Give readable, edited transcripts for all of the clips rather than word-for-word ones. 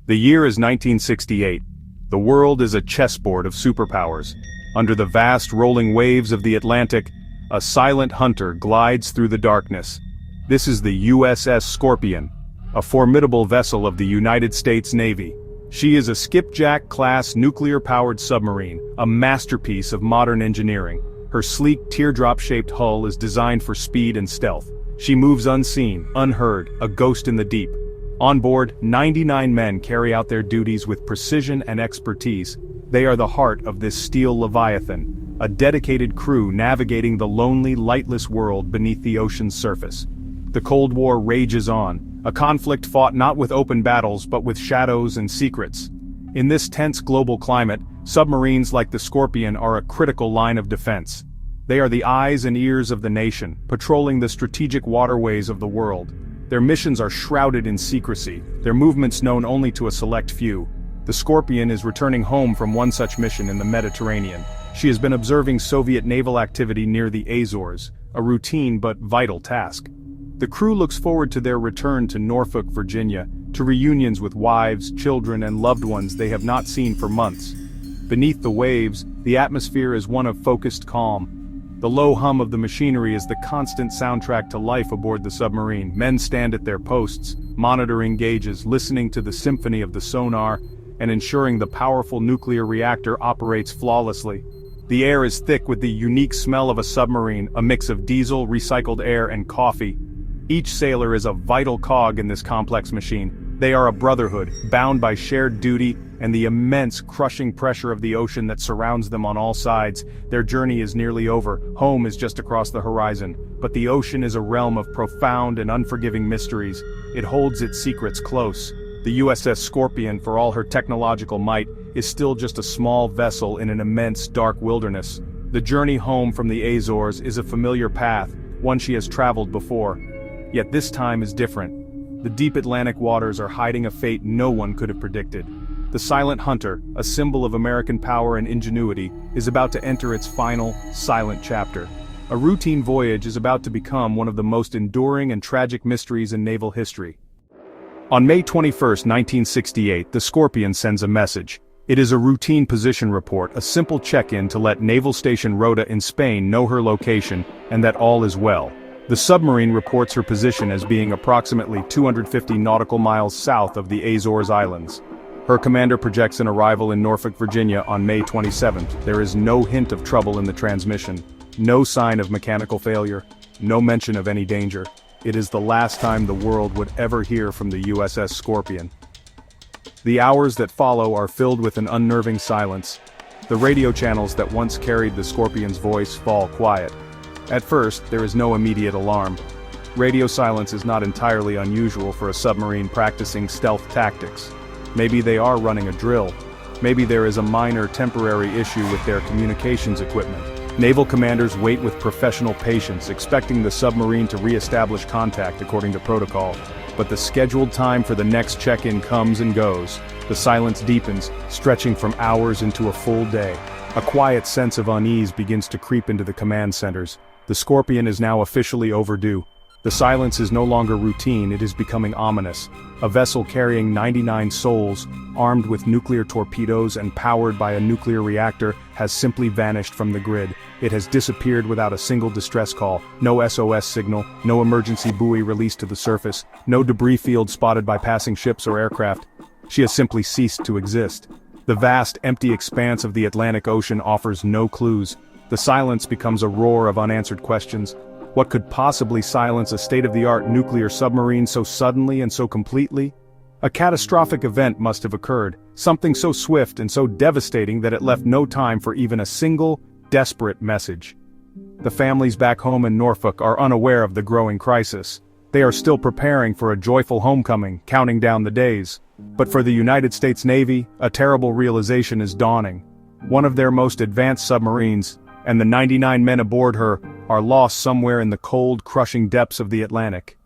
The year is 1968. The world is a chessboard of superpowers. Under the vast rolling waves of the Atlantic, a silent hunter glides through the darkness. This is the USS Scorpion, a formidable vessel of the United States Navy. She is a skipjack-class nuclear-powered submarine, a masterpiece of modern engineering. Her sleek, teardrop-shaped hull is designed for speed and stealth. She moves unseen, unheard, a ghost in the deep. On board, 99 men carry out their duties with precision and expertise. They are the heart of this steel leviathan, a dedicated crew navigating the lonely, lightless world beneath the ocean's surface. The Cold War rages on, a conflict fought not with open battles but with shadows and secrets. In this tense global climate, submarines like the Scorpion are a critical line of defense. They are the eyes and ears of the nation, patrolling the strategic waterways of the world. Their missions are shrouded in secrecy, their movements known only to a select few. The Scorpion is returning home from one such mission in the Mediterranean. She has been observing Soviet naval activity near the Azores, a routine but vital task. The crew looks forward to their return to Norfolk, Virginia, to reunions with wives, children, and loved ones they have not seen for months. Beneath the waves, the atmosphere is one of focused calm. The low hum of the machinery is the constant soundtrack to life aboard the submarine. Men stand at their posts, monitoring gauges, listening to the symphony of the sonar, and ensuring the powerful nuclear reactor operates flawlessly. The air is thick with the unique smell of a submarine, a mix of diesel, recycled air, and coffee. Each sailor is a vital cog in this complex machine. They are a brotherhood, bound by shared duty and the immense crushing pressure of the ocean that surrounds them on all sides. Their journey is nearly over, home is just across the horizon. But the ocean is a realm of profound and unforgiving mysteries. It holds its secrets close. The USS Scorpion, for all her technological might, is still just a small vessel in an immense dark wilderness. The journey home from the Azores is a familiar path, one she has traveled before. Yet this time is different. The deep Atlantic waters are hiding a fate no one could have predicted. The silent hunter, a symbol of American power and ingenuity, is about to enter its final, silent chapter. A routine voyage is about to become one of the most enduring and tragic mysteries in naval history. On May 21, 1968, the Scorpion sends a message. It is a routine position report, a simple check-in to let Naval Station Rota in Spain know her location and that all is well. The submarine reports her position as being approximately 250 nautical miles south of the Azores Islands. Her commander projects an arrival in Norfolk, Virginia on May 27th. There is no hint of trouble in the transmission, no sign of mechanical failure, no mention of any danger. It is the last time the world would ever hear from the USS Scorpion. The hours that follow are filled with an unnerving silence. The radio channels that once carried the Scorpion's voice fall quiet. At first, there is no immediate alarm. Radio silence is not entirely unusual for a submarine practicing stealth tactics. Maybe they are running a drill. Maybe there is a minor temporary issue with their communications equipment. Naval commanders wait with professional patience, expecting the submarine to re-establish contact according to protocol. But the scheduled time for the next check-in comes and goes. The silence deepens, stretching from hours into a full day. A quiet sense of unease begins to creep into the command centers. The Scorpion is now officially overdue. The silence is no longer routine, it is becoming ominous. A vessel carrying 99 souls, armed with nuclear torpedoes and powered by a nuclear reactor, has simply vanished from the grid. It has disappeared without a single distress call, no SOS signal, no emergency buoy released to the surface, no debris field spotted by passing ships or aircraft. She has simply ceased to exist. The vast, empty expanse of the Atlantic Ocean offers no clues. The silence becomes a roar of unanswered questions. What could possibly silence a state-of-the-art nuclear submarine so suddenly and so completely? A catastrophic event must have occurred, something so swift and so devastating that it left no time for even a single, desperate message. The families back home in Norfolk are unaware of the growing crisis. They are still preparing for a joyful homecoming, counting down the days. But for the United States Navy, a terrible realization is dawning. One of their most advanced submarines, and the 99 men aboard her, are lost somewhere in the cold, crushing depths of the Atlantic.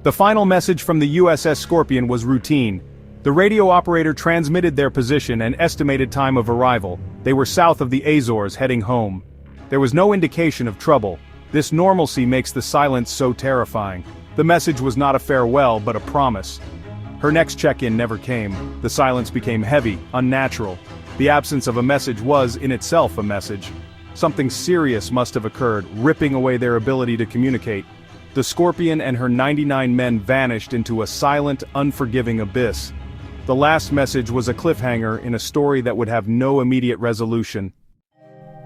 The final message from the USS Scorpion was routine. The radio operator transmitted their position and estimated time of arrival. They were south of the Azores, heading home. There was no indication of trouble. This normalcy makes the silence so terrifying. The message was not a farewell, but a promise. Her next check-in never came. The silence became heavy, unnatural. The absence of a message was, in itself, a message. Something serious must have occurred, ripping away their ability to communicate. The Scorpion and her 99 men vanished into a silent, unforgiving abyss. The last message was a cliffhanger in a story that would have no immediate resolution.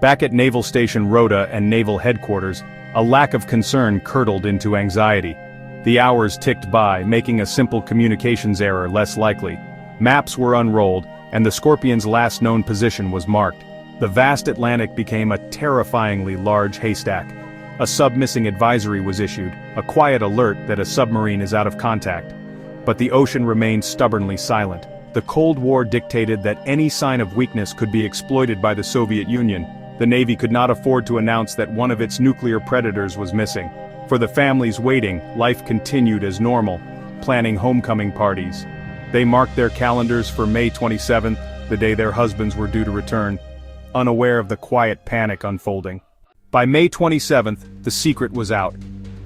Back at Naval Station Rhoda and Naval Headquarters, a lack of concern curdled into anxiety. The hours ticked by, making a simple communications error less likely. Maps were unrolled, and the Scorpion's last known position was marked. The vast Atlantic became a terrifyingly large haystack. A sub-missing advisory was issued, a quiet alert that a submarine is out of contact. But the ocean remained stubbornly silent. The Cold War dictated that any sign of weakness could be exploited by the Soviet Union. The Navy could not afford to announce that one of its nuclear predators was missing. For the families waiting, life continued as normal, planning homecoming parties. They marked their calendars for May 27th, the day their husbands were due to return, unaware of the quiet panic unfolding. By May 27th, the secret was out.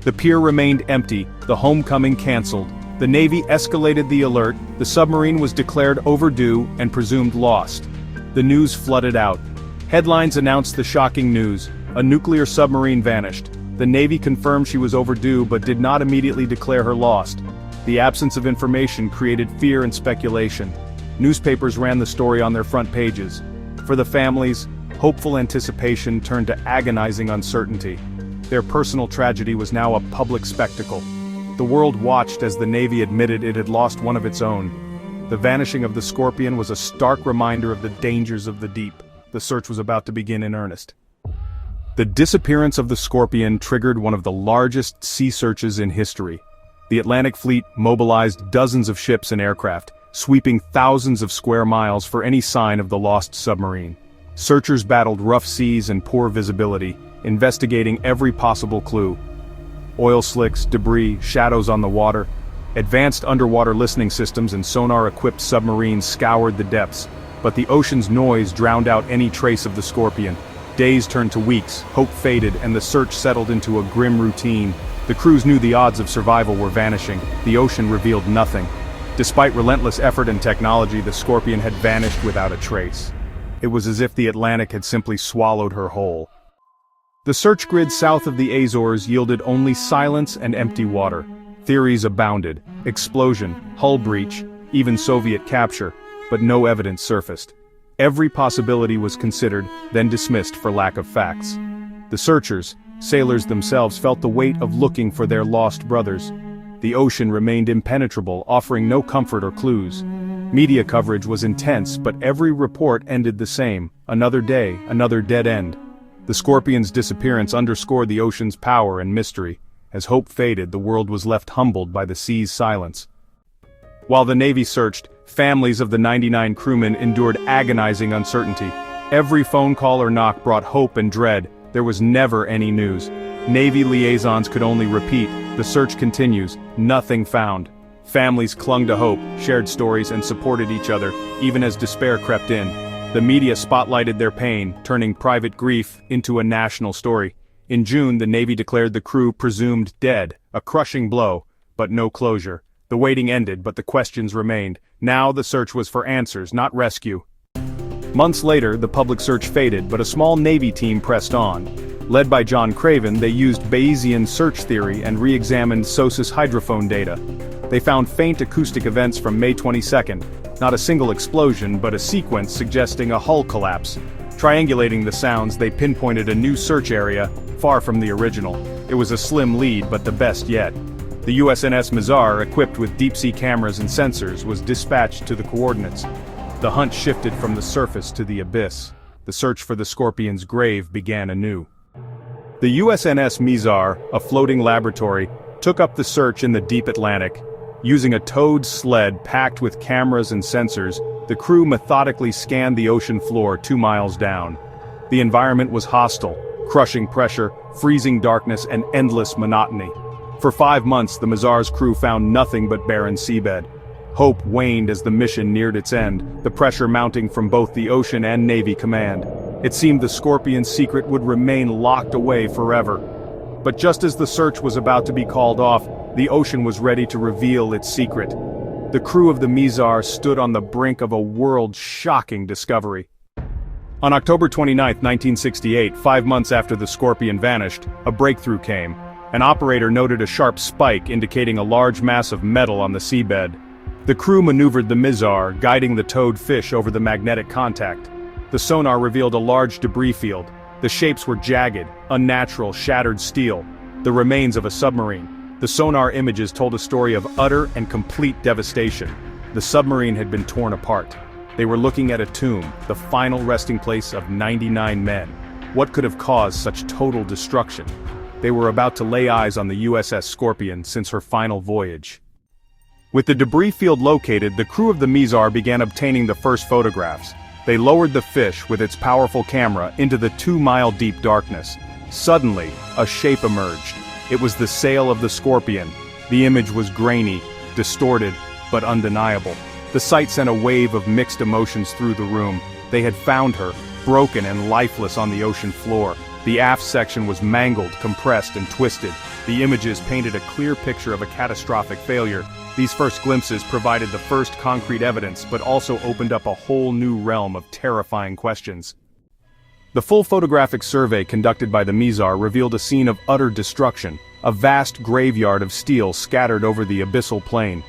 The pier remained empty, the homecoming canceled. The Navy escalated the alert, the submarine was declared overdue and presumed lost. The news flooded out. Headlines announced the shocking news: a nuclear submarine vanished. The Navy confirmed she was overdue but did not immediately declare her lost. The absence of information created fear and speculation. Newspapers ran the story on their front pages. For the families, hopeful anticipation turned to agonizing uncertainty. Their personal tragedy was now a public spectacle. The world watched as the Navy admitted it had lost one of its own. The vanishing of the Scorpion was a stark reminder of the dangers of the deep. The search was about to begin in earnest. The disappearance of the Scorpion triggered one of the largest sea searches in history. The Atlantic Fleet mobilized dozens of ships and aircraft, sweeping thousands of square miles for any sign of the lost submarine. Searchers battled rough seas and poor visibility, investigating every possible clue. Oil slicks, debris, shadows on the water. Advanced underwater listening systems and sonar-equipped submarines scoured the depths, but the ocean's noise drowned out any trace of the Scorpion. Days turned to weeks, hope faded, and the search settled into a grim routine. The crews knew the odds of survival were vanishing. The ocean revealed nothing. Despite relentless effort and technology, the Scorpion had vanished without a trace. It was as if the Atlantic had simply swallowed her whole. The search grid south of the Azores yielded only silence and empty water. Theories abounded: explosion, hull breach, even Soviet capture, but no evidence surfaced. Every possibility was considered, then dismissed for lack of facts. The searchers, sailors themselves, felt the weight of looking for their lost brothers. The ocean remained impenetrable, offering no comfort or clues. Media coverage was intense, but every report ended the same: another day, another dead end. The Scorpion's disappearance underscored the ocean's power and mystery. As hope faded, the world was left humbled by the sea's silence. While the Navy searched, families of the 99 crewmen endured agonizing uncertainty. Every phone call or knock brought hope and dread. There was never any news. Navy liaisons could only repeat, "The search continues, nothing found." Families clung to hope, shared stories, and supported each other, even as despair crept in. The media spotlighted their pain, turning private grief into a national story. In June, the Navy declared the crew presumed dead, a crushing blow, but no closure. The waiting ended, but the questions remained. Now the search was for answers, not rescue. Months later, the public search faded, but a small Navy team pressed on. Led by John Craven, they used Bayesian search theory and re-examined SOSUS hydrophone data. They found faint acoustic events from May 22nd, not a single explosion, but a sequence suggesting a hull collapse. Triangulating the sounds, they pinpointed a new search area, far from the original. It was a slim lead, but the best yet. The USNS Mizar, equipped with deep-sea cameras and sensors, was dispatched to the coordinates. The hunt shifted from the surface to the abyss. The search for the Scorpion's grave began anew. The USNS Mizar, a floating laboratory, took up the search in the deep Atlantic. Using a towed sled packed with cameras and sensors, the crew methodically scanned the ocean floor 2 miles down. The environment was hostile: crushing pressure, freezing darkness, and endless monotony. For 5 months, the Mizar's crew found nothing but barren seabed. Hope waned as the mission neared its end, the pressure mounting from both the ocean and Navy command. It seemed the Scorpion's secret would remain locked away forever. But just as the search was about to be called off, the ocean was ready to reveal its secret. the crew of the Mizar stood on the brink of a world-shocking discovery. On October 29, 1968, 5 months after the Scorpion vanished, a breakthrough came. An operator noted a sharp spike indicating a large mass of metal on the seabed. The crew maneuvered the Mizar, guiding the towed fish over the magnetic contact. The sonar revealed a large debris field. The shapes were jagged, unnatural, shattered steel, the remains of a submarine. The sonar images told a story of utter and complete devastation. The submarine had been torn apart. They were looking at a tomb, the final resting place of 99 men. What could have caused such total destruction? They were about to lay eyes on the USS Scorpion since her final voyage. With the debris field located, the crew of the Mizar began obtaining the first photographs. They lowered the fish with its powerful camera into the 2-mile-deep darkness. Suddenly, a shape emerged. It was the sail of the Scorpion. The image was grainy, distorted, but undeniable. The sight sent a wave of mixed emotions through the room. They had found her, broken and lifeless on the ocean floor. The aft section was mangled, compressed, and twisted. The images painted a clear picture of a catastrophic failure. These first glimpses provided the first concrete evidence, but also opened up a whole new realm of terrifying questions. The full photographic survey conducted by the Mizar revealed a scene of utter destruction, a vast graveyard of steel scattered over the abyssal plain.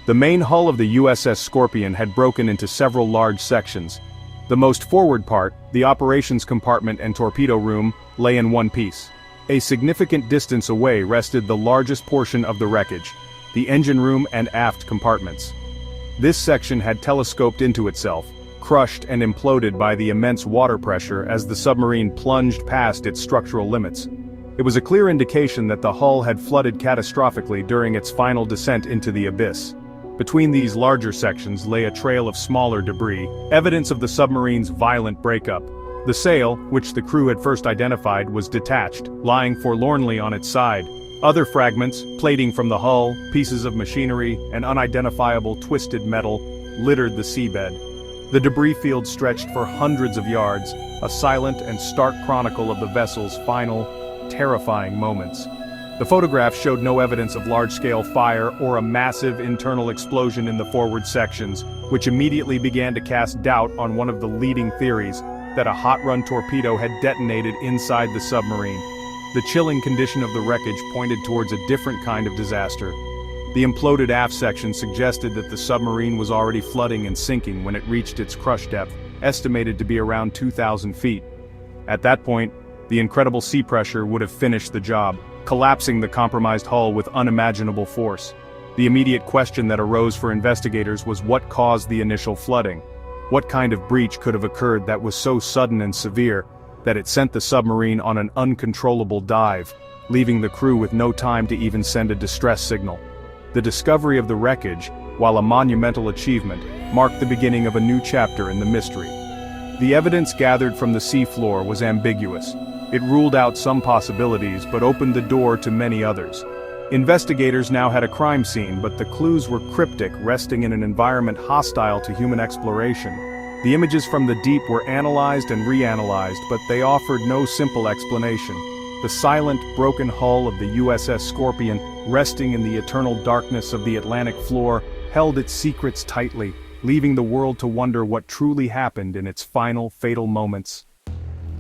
The main hull of the USS Scorpion had broken into several large sections. The most forward part, the operations compartment and torpedo room, lay in one piece. A significant distance away rested the largest portion of the wreckage, the engine room and aft compartments. This section had telescoped into itself, crushed and imploded by the immense water pressure as the submarine plunged past its structural limits. It was a clear indication that the hull had flooded catastrophically during its final descent into the abyss. Between these larger sections lay a trail of smaller debris, evidence of the submarine's violent breakup. The sail, which the crew had first identified, was detached, lying forlornly on its side. Other fragments, plating from the hull, pieces of machinery, and unidentifiable twisted metal, littered the seabed. The debris field stretched for hundreds of yards, a silent and stark chronicle of the vessel's final, terrifying moments. The photographs showed no evidence of large-scale fire or a massive internal explosion in the forward sections, which immediately began to cast doubt on one of the leading theories, that a hot-run torpedo had detonated inside the submarine. The chilling condition of the wreckage pointed towards a different kind of disaster. The imploded aft section suggested that the submarine was already flooding and sinking when it reached its crush depth, estimated to be around 2,000 feet. At that point, the incredible sea pressure would have finished the job, collapsing the compromised hull with unimaginable force. The immediate question that arose for investigators was what caused the initial flooding. What kind of breach could have occurred that was so sudden and severe that it sent the submarine on an uncontrollable dive, leaving the crew with no time to even send a distress signal? The discovery of the wreckage, while a monumental achievement, marked the beginning of a new chapter in the mystery. The evidence gathered from the seafloor was ambiguous. It ruled out some possibilities but opened the door to many others. Investigators now had a crime scene, but the clues were cryptic, resting in an environment hostile to human exploration. The images from the deep were analyzed and reanalyzed, but they offered no simple explanation. The silent, broken hull of the USS Scorpion, resting in the eternal darkness of the Atlantic floor, held its secrets tightly, leaving the world to wonder what truly happened in its final, fatal moments.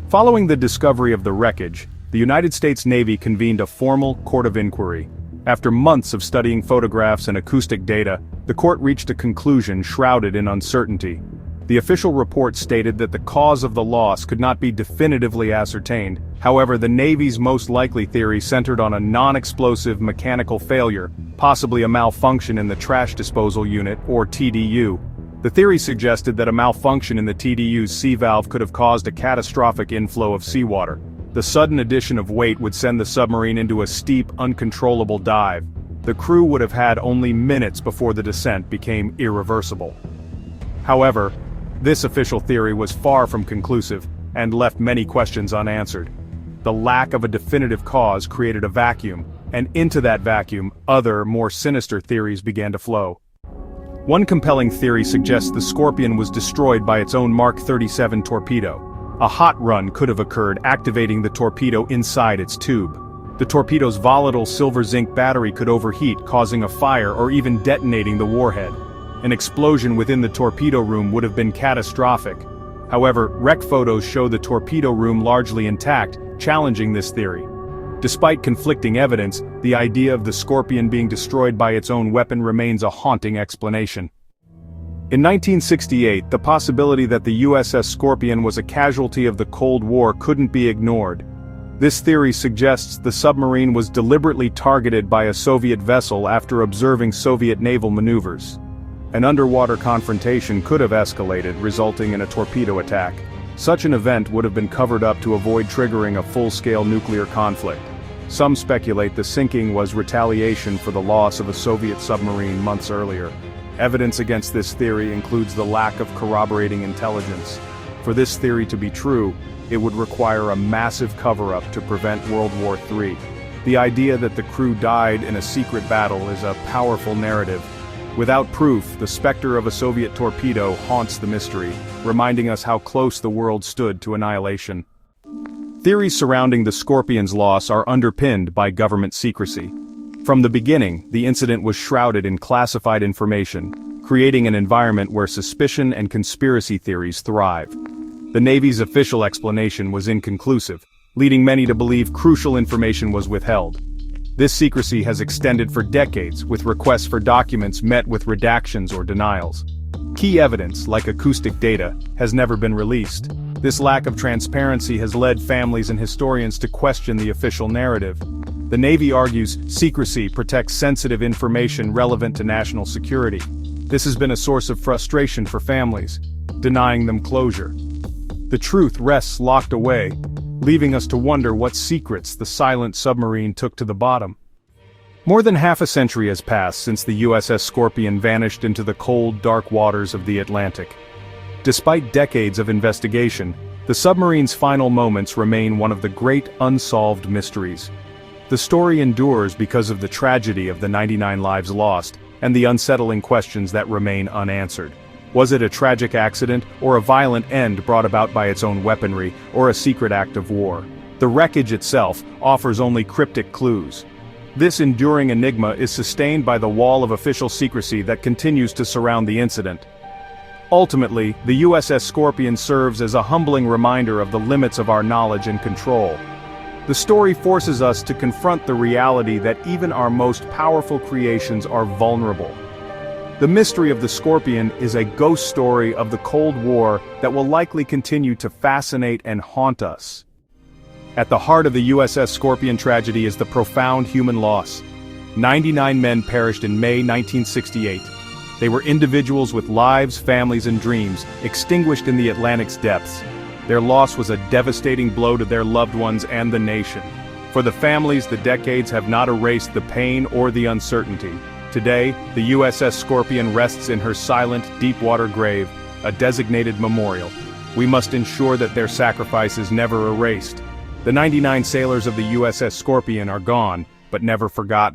Following the discovery of the wreckage, the United States Navy convened a formal court of inquiry. After months of studying photographs and acoustic data, the court reached a conclusion shrouded in uncertainty. The official report stated that the cause of the loss could not be definitively ascertained. However, the Navy's most likely theory centered on a non-explosive mechanical failure, possibly a malfunction in the trash disposal unit, or TDU. The theory suggested that a malfunction in the TDU's sea valve could have caused a catastrophic inflow of seawater. The sudden addition of weight would send the submarine into a steep, uncontrollable dive. The crew would have had only minutes before the descent became irreversible. However, this official theory was far from conclusive, and left many questions unanswered. The lack of a definitive cause created a vacuum, and into that vacuum, other, more sinister theories began to flow. One compelling theory suggests the Scorpion was destroyed by its own Mark 37 torpedo. A hot run could have occurred, activating the torpedo inside its tube. The torpedo's volatile silver-zinc battery could overheat, causing a fire or even detonating the warhead. An explosion within the torpedo room would have been catastrophic. However, wreck photos show the torpedo room largely intact, challenging this theory. Despite conflicting evidence, the idea of the Scorpion being destroyed by its own weapon remains a haunting explanation. In 1968, the possibility that the USS Scorpion was a casualty of the Cold War couldn't be ignored. This theory suggests the submarine was deliberately targeted by a Soviet vessel after observing Soviet naval maneuvers. An underwater confrontation could have escalated, resulting in a torpedo attack. Such an event would have been covered up to avoid triggering a full-scale nuclear conflict. Some speculate the sinking was retaliation for the loss of a Soviet submarine months earlier. Evidence against this theory includes the lack of corroborating intelligence. For this theory to be true, it would require a massive cover-up to prevent World War III. The idea that the crew died in a secret battle is a powerful narrative. Without proof, the specter of a Soviet torpedo haunts the mystery, reminding us how close the world stood to annihilation. Theories surrounding the Scorpion's loss are underpinned by government secrecy. From the beginning, the incident was shrouded in classified information, creating an environment where suspicion and conspiracy theories thrive. The Navy's official explanation was inconclusive, leading many to believe crucial information was withheld. This secrecy has extended for decades, with requests for documents met with redactions or denials. Key evidence, like acoustic data, has never been released. This lack of transparency has led families and historians to question the official narrative. The Navy argues secrecy protects sensitive information relevant to national security. This has been a source of frustration for families, denying them closure. The truth rests locked away, leaving us to wonder what secrets the silent submarine took to the bottom. More than half a century has passed since the USS Scorpion vanished into the cold, dark waters of the Atlantic. Despite decades of investigation, the submarine's final moments remain one of the great unsolved mysteries. The story endures because of the tragedy of the 99 lives lost, and the unsettling questions that remain unanswered. Was it a tragic accident, or a violent end brought about by its own weaponry, or a secret act of war? The wreckage itself offers only cryptic clues. This enduring enigma is sustained by the wall of official secrecy that continues to surround the incident. Ultimately, the USS Scorpion serves as a humbling reminder of the limits of our knowledge and control. The story forces us to confront the reality that even our most powerful creations are vulnerable. The mystery of the Scorpion is a ghost story of the Cold War that will likely continue to fascinate and haunt us. At the heart of the USS Scorpion tragedy is the profound human loss. 99 men perished in May 1968. They were individuals with lives, families, and dreams, extinguished in the Atlantic's depths. Their loss was a devastating blow to their loved ones and the nation. For the families, the decades have not erased the pain or the uncertainty. Today, the USS Scorpion rests in her silent, deep-water grave, a designated memorial. We must ensure that their sacrifice is never erased. The 99 sailors of the USS Scorpion are gone, but never forgotten.